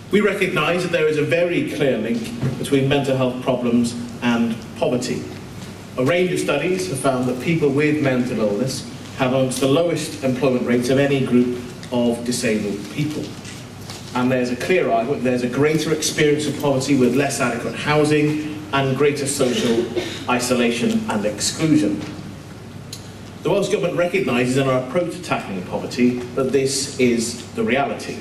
We recognise that there is a very clear link between mental health problems and poverty. A range of studies have found that people with mental illness have amongst the lowest employment rates of any group of disabled people. And there's a clear argument there's a greater experience of poverty with less adequate housing and greater social isolation and exclusion. The Welsh Government recognises in our approach to tackling poverty that this is the reality.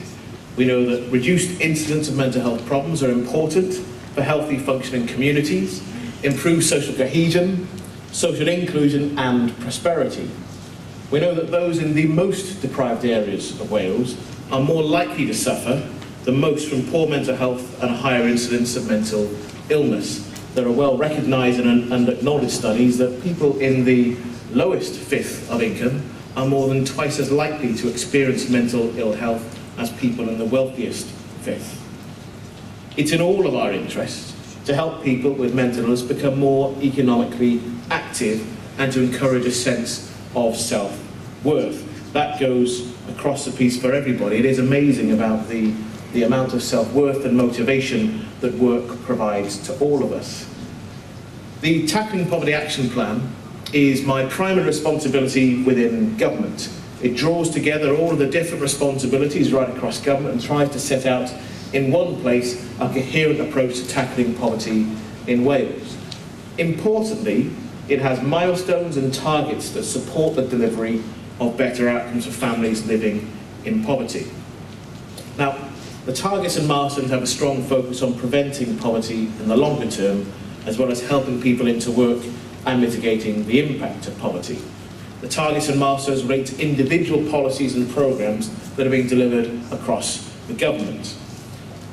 We know that reduced incidence of mental health problems are important for healthy functioning communities, improved social cohesion, social inclusion and prosperity. We know that those in the most deprived areas of Wales are more likely to suffer the most from poor mental health and a higher incidence of mental illness. There are well recognised and acknowledged studies that people in the lowest fifth of income are more than twice as likely to experience mental ill health as people in the wealthiest fifth. It's in all of our interests to help people with mental illness become more economically active and to encourage a sense of self-worth. That goes across the piece for everybody. It is amazing about the amount of self-worth and motivation that work provides to all of us. The Tackling Poverty Action Plan is my primary responsibility within government. It draws together all of the different responsibilities right across government and tries to set out in one place a coherent approach to tackling poverty in Wales. Importantly, it has milestones and targets that support the delivery of better outcomes for families living in poverty. Now, the targets and milestones have a strong focus on preventing poverty in the longer term, as well as helping people into work and mitigating the impact of poverty. The targets and milestones relate to individual policies and programmes that are being delivered across the government.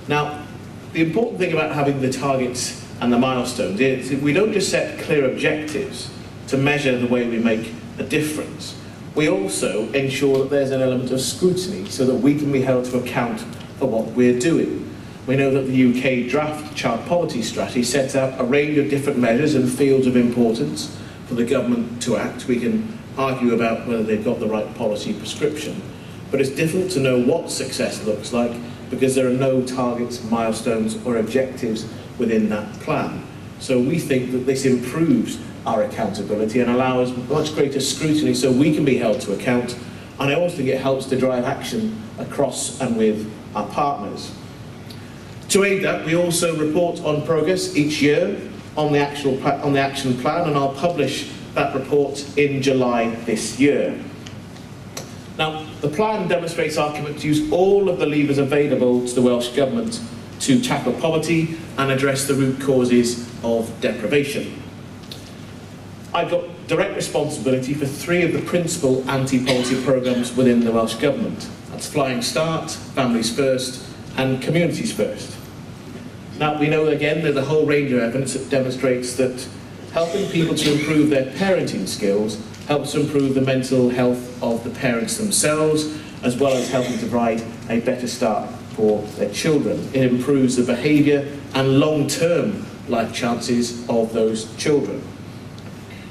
Now, the important thing about having the targets and the milestones is that we don't just set clear objectives to measure the way we make a difference. We also ensure that there's an element of scrutiny so that we can be held to account for what we're doing. We know that the UK draft child poverty strategy sets out a range of different measures and fields of importance for the government to act. We can argue about whether they've got the right policy prescription, but it's difficult to know what success looks like because there are no targets, milestones or objectives within that plan. So we think that this improves our accountability and allows much greater scrutiny so we can be held to account, and I also think it helps to drive action across and with our partners. To aid that, we also report on progress each year on the action plan, and I'll publish that report in July this year. Now, the plan demonstrates our commitment to use all of the levers available to the Welsh Government to tackle poverty and address the root causes of deprivation. I've got direct responsibility for 3 of the principal anti-poverty programmes within the Welsh Government. That's Flying Start, Families First and Communities First. Now, we know again there's a whole range of evidence that demonstrates that helping people to improve their parenting skills helps to improve the mental health of the parents themselves, as well as helping to provide a better start for their children. It improves the behaviour and long-term life chances of those children.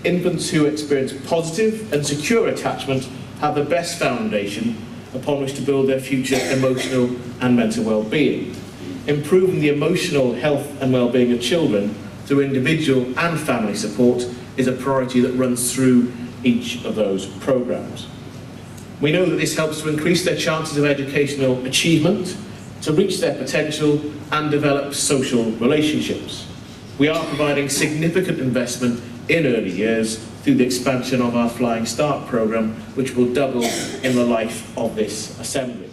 Infants who experience positive and secure attachment have the best foundation upon which to build their future emotional and mental well-being. Improving the emotional health and well-being of children through individual and family support is a priority that runs through each of those programmes. We know that this helps to increase their chances of educational achievement, to reach their potential and develop social relationships. We are providing significant investment in early years through the expansion of our Flying Start programme, which will double in the life of this Assembly.